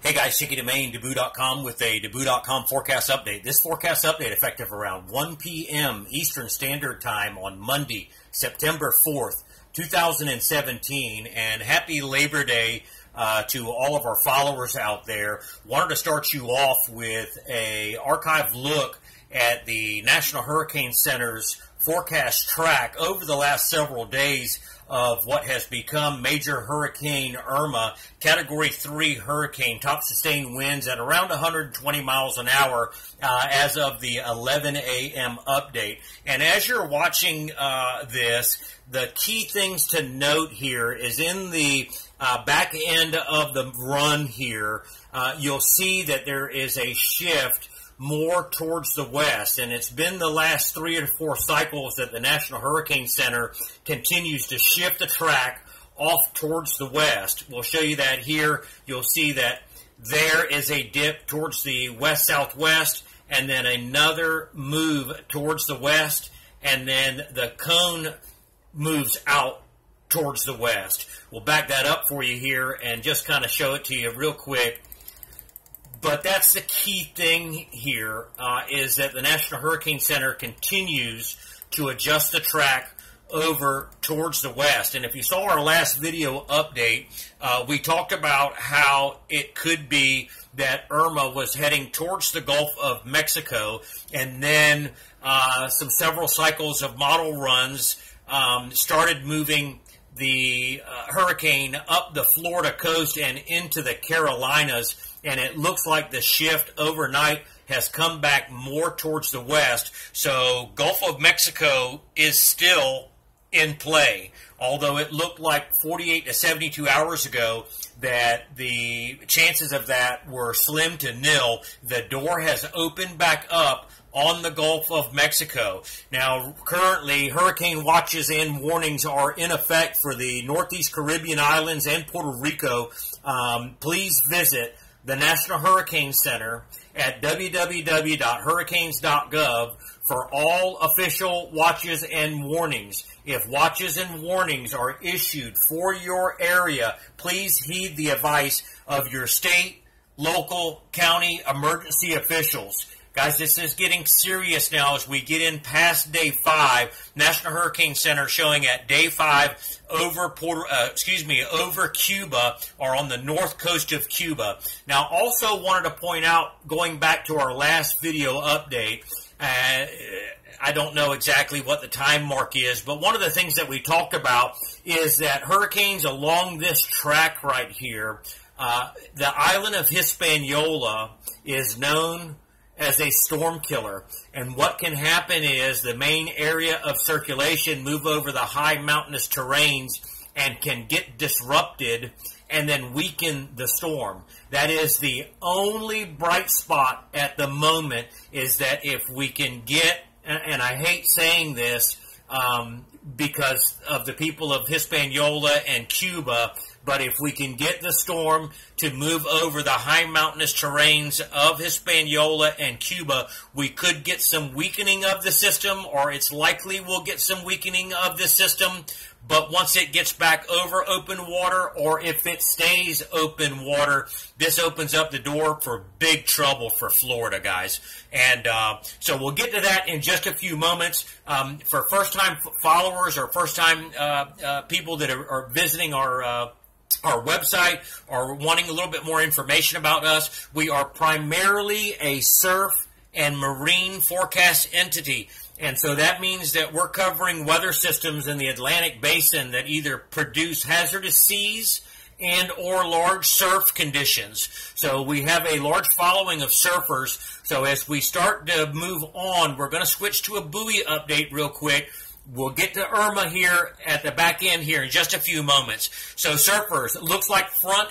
Hey guys, Chicky Domain, Deboo.com with a Deboo.com forecast update. This forecast update effective around 1 p.m. Eastern Standard Time on Monday, September 4th, 2017. And happy Labor Day to all of our followers out there. Wanted to start you off with a archived look at the National Hurricane Center's forecast track over the last several days of what has become Major Hurricane IRMA, Category 3 hurricane, top sustained winds at around 120 miles an hour as of the 11 a.m. update. And as you're watching this, the key things to note here is in the back end of the run here, you'll see that there is a shift more towards the west, and it's been the last 3 or 4 cycles that the National Hurricane Center continues to shift the track off towards the west. We'll show you that here. You'll see that there is a dip towards the west-southwest, and then another move towards the west, and then the cone moves out towards the west. We'll back that up for you here and just kind of show it to you real quick. But that's the key thing here, is that the National Hurricane Center continues to adjust the track over towards the west. And if you saw our last video update, we talked about how it could be that IRMA was heading towards the Gulf of Mexico, and then several cycles of model runs started moving the hurricane up the Florida coast and into the Carolinas, and it looks like the shift overnight has come back more towards the west. So Gulf of Mexico is still in play, although it looked like 48 to 72 hours ago that the chances of that were slim to nil. The door has opened back up on the Gulf of Mexico. Now, currently, hurricane watches and warnings are in effect for the Northeast Caribbean Islands and Puerto Rico. Please visit the National Hurricane Center at www.hurricanes.gov for all official watches and warnings. If watches and warnings are issued for your area, please heed the advice of your state, local, county emergency officials. Guys, this is getting serious now as we get in past day 5. National Hurricane Center showing at day 5 over over Cuba, or on the north coast of Cuba. Now, also wanted to point out, going back to our last video update, I don't know exactly what the time mark is, but one of the things that we talked about is that hurricanes along this track right here, the island of Hispaniola is known as a storm killer. And what can happen is the main area of circulation move over the high mountainous terrains and can get disrupted and then weaken the storm. That is the only bright spot at the moment, is that if we can get, and I hate saying this because of the people of Hispaniola and Cuba, but if we can get the storm to move over the high mountainous terrains of Hispaniola and Cuba, we could get some weakening of the system, or it's likely we'll get some weakening of the system. But once it gets back over open water, or if it stays open water, this opens up the door for big trouble for Florida, guys. And so we'll get to that in just a few moments. For first-time followers or first-time people that are visiting our website or wanting a little bit more information about us, we are primarily a surf and marine forecast entity. And so that means that we're covering weather systems in the Atlantic Basin that either produce hazardous seas and or large surf conditions. So we have a large following of surfers. So as we start to move on, we're going to switch to a buoy update real quick. We'll get to IRMA here at the back end here in just a few moments. So surfers, it looks like front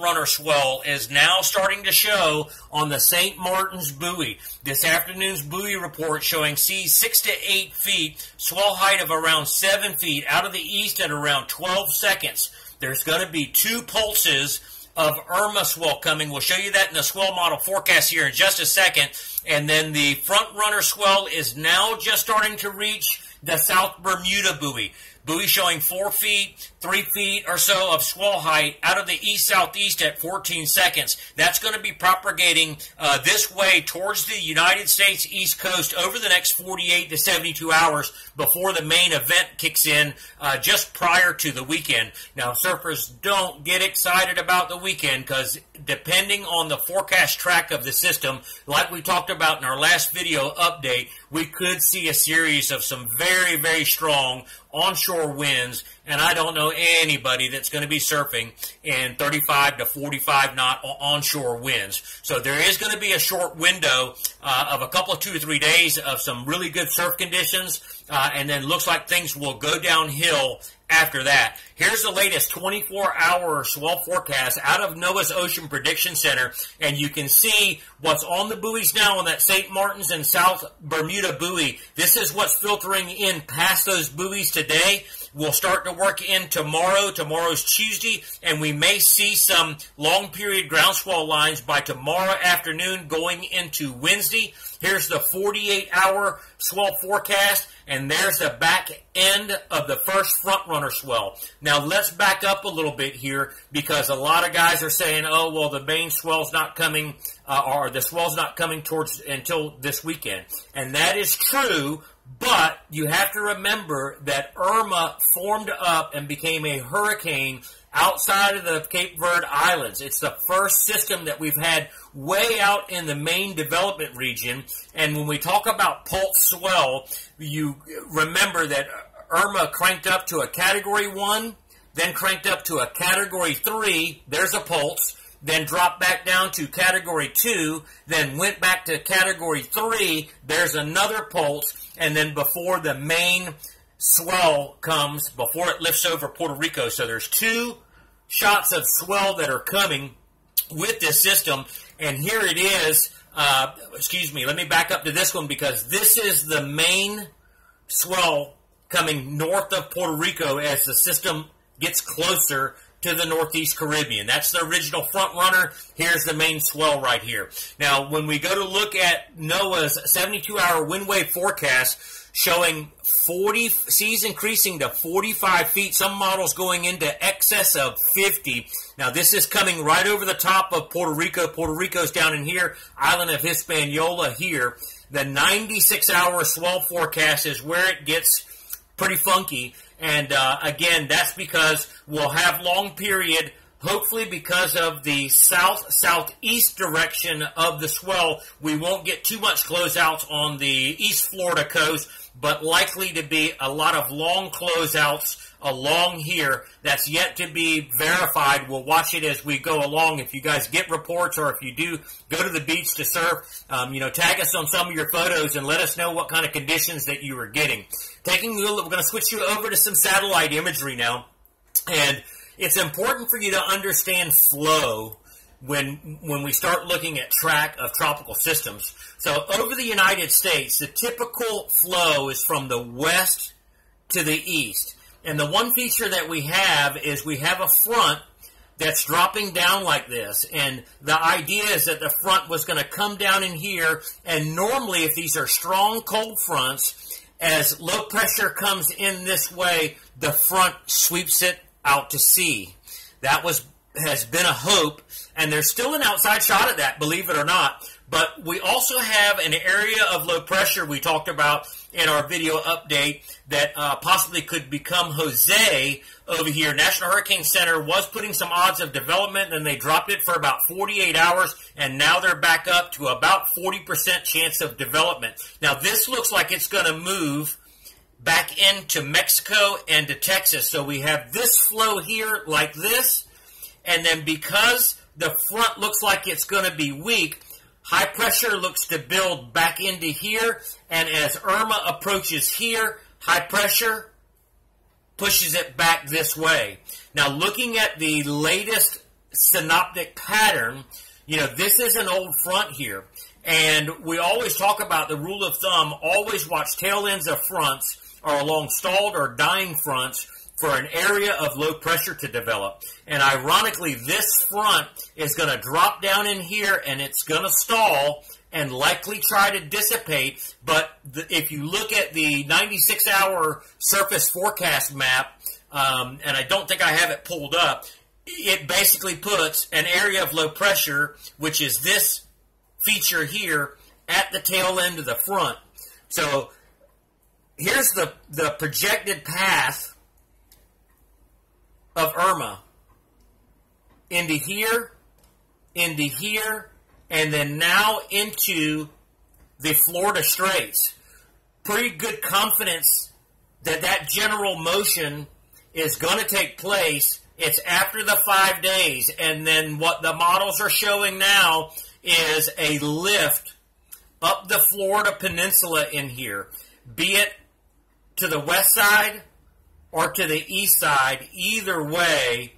runner swell is now starting to show on the St. Martin's buoy. This afternoon's buoy report showing seas 6 to 8 feet, swell height of around 7 feet, out of the east at around 12 seconds. There's going to be 2 pulses of IRMA swell coming. We'll show you that in the swell model forecast here in just a second. And then the front runner swell is now just starting to reach the South Bermuda buoy. Buoy showing 4 feet, 3 feet or so of swell height out of the east-southeast at 14 seconds. That's going to be propagating this way towards the United States East Coast over the next 48 to 72 hours before the main event kicks in just prior to the weekend. Now, surfers, don't get excited about the weekend because depending on the forecast track of the system, like we talked about in our last video update, we could see a series of some very, very strong onshore winds, and I don't know anybody that's going to be surfing in 35 to 45 knot onshore winds. So there is going to be a short window of a couple of 2 to 3 days of some really good surf conditions, and then looks like things will go downhill after that. Here's the latest 24-hour swell forecast out of NOAA's Ocean Prediction Center, and you can see what's on the buoys now on that St. Martin's and South Bermuda buoy. This is what's filtering in past those buoys today. We'll start to work in tomorrow. Tomorrow's Tuesday, and we may see some long-period ground swell lines by tomorrow afternoon going into Wednesday. Here's the 48-hour swell forecast, and there's the back end of the first front-runner swell. Now, let's back up a little bit here because a lot of guys are saying, oh, well, the main swell's not coming, or the swell's not coming until this weekend. And that is true, but you have to remember that IRMA formed up and became a hurricane outside of the Cape Verde Islands. It's the first system that we've had way out in the main development region. And when we talk about pulse swell, you remember that IRMA cranked up to a Category 1, then cranked up to a Category 3, there's a pulse, then dropped back down to Category 2, then went back to Category 3, there's another pulse, and then before the main swell comes, before it lifts over Puerto Rico. So there's 2 shots of swell that are coming with this system, and here it is. Excuse me, let me back up to this one because this is the main swell coming north of Puerto Rico as the system gets closer to the Northeast Caribbean. That's the original front runner. Here's the main swell right here. Now, when we go to look at NOAA's 72-hour wind wave forecast showing seas increasing to 45 feet, some models going into excess of 50. Now, this is coming right over the top of Puerto Rico. Puerto Rico's down in here, island of Hispaniola here. The 96-hour swell forecast is where it gets pretty funky. And again, that's because we'll have long period, hopefully because of the south-southeast direction of the swell. We won't get too much closeouts on the East Florida coast, but likely to be a lot of long closeouts along here. That's yet to be verified. We'll watch it as we go along. If you guys get reports or if you do go to the beach to surf, tag us on some of your photos and let us know what kind of conditions that you are getting. We're going to switch you over to some satellite imagery now. And it's important for you to understand flow when we start looking at track of tropical systems. So over the United States, the typical flow is from the west to the east. And the one feature that we have is we have a front that's dropping down like this. And the idea is that the front was going to come down in here. And normally, if these are strong cold fronts, as low pressure comes in this way, the front sweeps it out to sea. That has been a hope. And there's still an outside shot at that, believe it or not. But we also have an area of low pressure we talked about in our video update that possibly could become Jose over here. National Hurricane Center was putting some odds of development, and they dropped it for about 48 hours, and now they're back up to about 40% chance of development. Now, this looks like it's going to move back into Mexico and to Texas. So we have this flow here like this, and then because the front looks like it's going to be weak, high pressure looks to build back into here, and as Irma approaches here, high pressure pushes it back this way. Now, looking at the latest synoptic pattern, this is an old front here, and we always talk about the rule of thumb, always watch tail ends of fronts or along stalled or dying fronts for an area of low pressure to develop. And ironically, this front is going to drop down in here and it's going to stall, and likely try to dissipate. But if you look at the 96-hour surface forecast map, and I don't think I have it pulled up, it basically puts an area of low pressure, which is this feature here, at the tail end of the front. So here's the projected path of IRMA. Into here, and then now into the Florida Straits. Pretty good confidence that that general motion is going to take place. It's after the 5 days, and then what the models are showing now is a lift up the Florida Peninsula in here, be it to the west side or to the east side. Either way,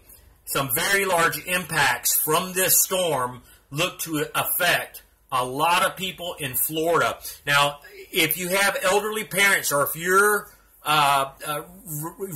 some very large impacts from this storm look to affect a lot of people in Florida. Now, if you have elderly parents, or if you're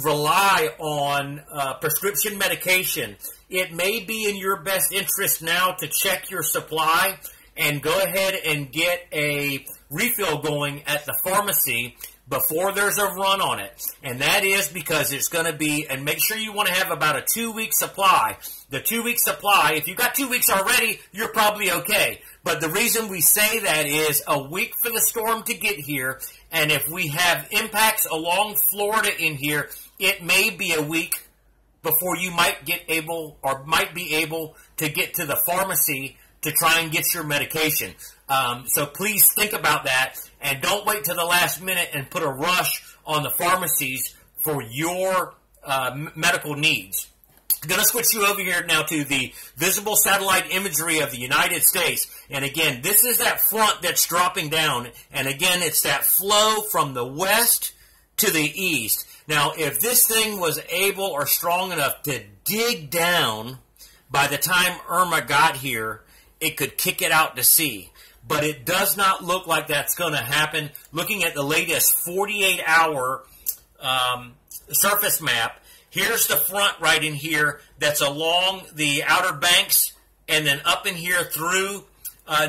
rely on prescription medication, it may be in your best interest now to check your supply and go ahead and get a refill going at the pharmacy before there's a run on it. And that is because it's going to be, and make sure you want to have about a 2-week supply. The 2-week supply, if you've got 2 weeks already, you're probably okay. But the reason we say that is a week for the storm to get here, and if we have impacts along Florida in here, it may be a week before you might be able to get to the pharmacy to try and get your medication. So please think about that, and don't wait till the last minute and put a rush on the pharmacies for your medical needs. I'm going to switch you over here now to the visible satellite imagery of the United States. And again, this is that front that's dropping down. And again, it's that flow from the west to the east. Now, if this thing was able or strong enough to dig down by the time Irma got here, it could kick it out to sea. But it does not look like that's going to happen. Looking at the latest 48-hour surface map, here's the front right in here that's along the Outer Banks and then up in here through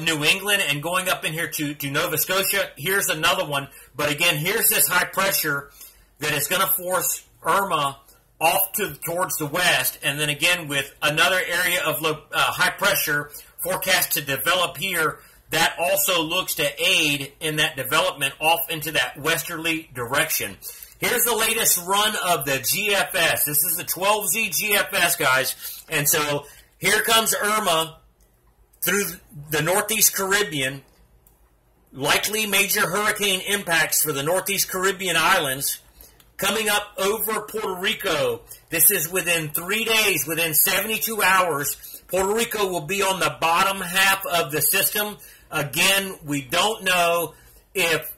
New England and going up in here to Nova Scotia. Here's another one. But again, here's this high pressure that is going to force Irma off towards the west. And then again with another area of high pressure forecast to develop here, that also looks to aid in that development off into that westerly direction. Here's the latest run of the GFS. This is the 12Z GFS, guys. And so here comes Irma through the Northeast Caribbean. Likely major hurricane impacts for the Northeast Caribbean islands. Coming up over Puerto Rico. This is within 3 days, within 72 hours. Puerto Rico will be on the bottom half of the system. Again, we don't know if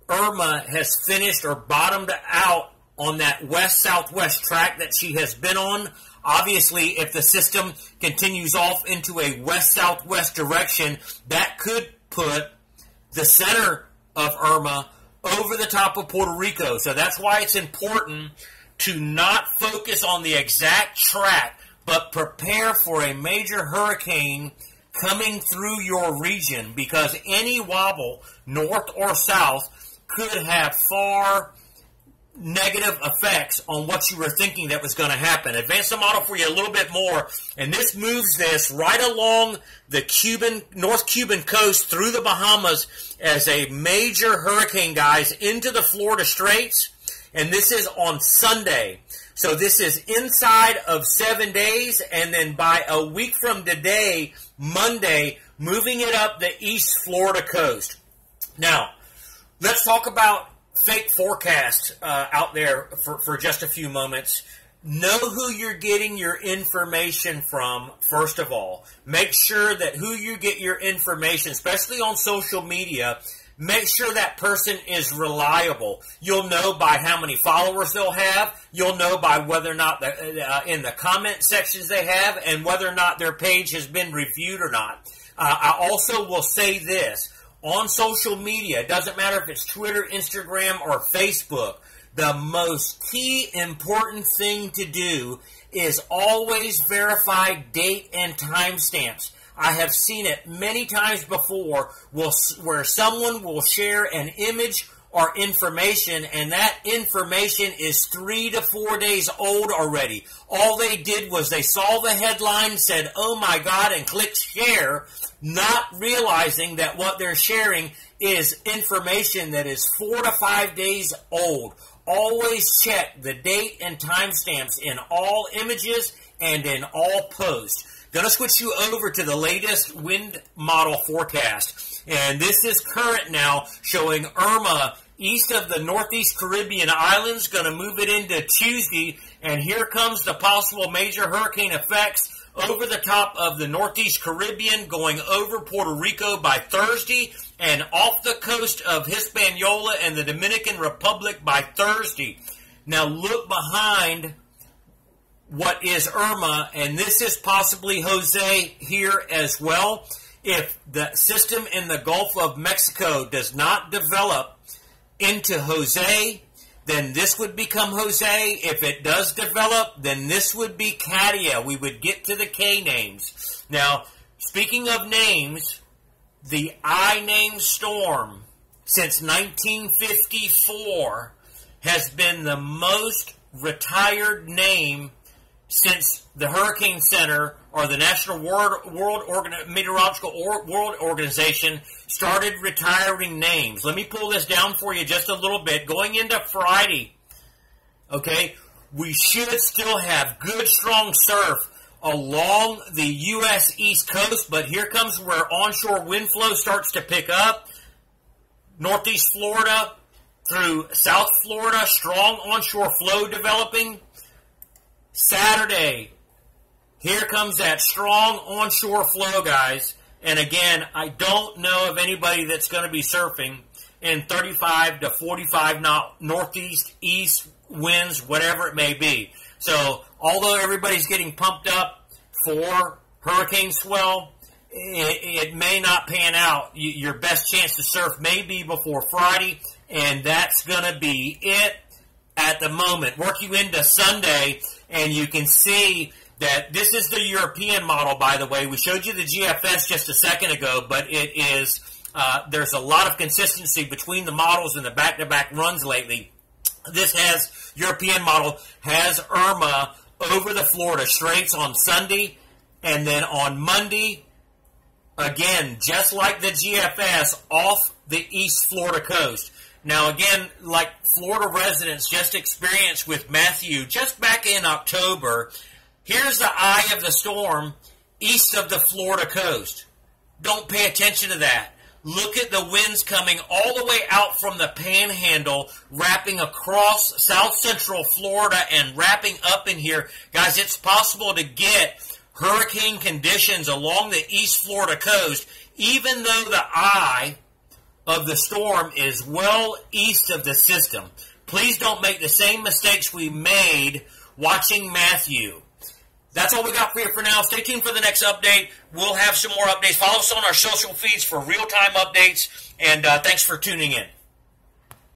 Irma has finished or bottomed out on that west-southwest track that she has been on. Obviously, if the system continues off into a west-southwest direction, that could put the center of Irma over the top of Puerto Rico. So that's why it's important to not focus on the exact track, but prepare for a major hurricane coming through your region, because any wobble, north or south, could have far negative effects on what you were thinking that was going to happen. Advance the model for you a little bit more, and this moves this right along the North Cuban coast through the Bahamas as a major hurricane, guys, into the Florida Straits, and this is on Sunday. So this is inside of 7 days, and then by a week from today, Monday, moving it up the East Florida coast. Now, let's talk about fake forecasts out there for just a few moments. Know who you're getting your information from, first of all. Make sure that who you get your information, especially on social media, make sure that person is reliable. You'll know by how many followers they'll have. You'll know by whether or not in the comment sections they have, and whether or not their page has been reviewed or not. I also will say this. On social media, it doesn't matter if it's Twitter, Instagram, or Facebook, the most key important thing to do is always verify date and timestamps. I have seen it many times before where someone will share an image or information, and that information is 3 to 4 days old already. All they did was they saw the headline, said, "Oh my God," and clicked share, not realizing that what they're sharing is information that is 4 to 5 days old. Always check the date and timestamps in all images and in all posts. Going to switch you over to the latest wind model forecast. And this is current now, showing IRMA east of the Northeast Caribbean islands. Going to move it into Tuesday. And here comes the possible major hurricane effects over the top of the Northeast Caribbean, going over Puerto Rico by Thursday, and off the coast of Hispaniola and the Dominican Republic by Thursday. Now look behind what is IRMA, and this is possibly Jose here as well. If the system in the Gulf of Mexico does not develop into Jose, then this would become Jose. If it does develop, then this would be Katia. We would get to the K names. Now, speaking of names, the I name storm since 1954 has been the most retired name since the Hurricane Center or the National Meteorological World Organization started retiring names. Let me pull this down for you just a little bit. Going into Friday, okay, we should still have good, strong surf along the U.S. East Coast, but here comes where onshore wind flow starts to pick up. Northeast Florida through South Florida, strong onshore flow developing. Saturday, here comes that strong onshore flow, guys. And again, I don't know of anybody that's going to be surfing in 35 to 45 knot northeast, east winds, whatever it may be. So, although everybody's getting pumped up for hurricane swell, it may not pan out. Your best chance to surf may be before Friday, and that's going to be it at the moment. Work you into Sunday, and you can see that this is the European model, by the way. We showed you the GFS just a second ago, but it is there's a lot of consistency between the models and the back-to-back runs lately. This European model has IRMA over the Florida Straits on Sunday, and then on Monday, again, just like the GFS, off the East Florida coast. Now, again, like Florida residents just experienced with Matthew just back in October, here's the eye of the storm east of the Florida coast. Don't pay attention to that. Look at the winds coming all the way out from the panhandle, wrapping across south central Florida and wrapping up in here. Guys, it's possible to get hurricane conditions along the East Florida coast, even though the eye of the storm is well east of the system. Please don't make the same mistakes we made watching Matthew. That's all we got for you for now. Stay tuned for the next update. We'll have some more updates. Follow us on our social feeds for real-time updates, and thanks for tuning in.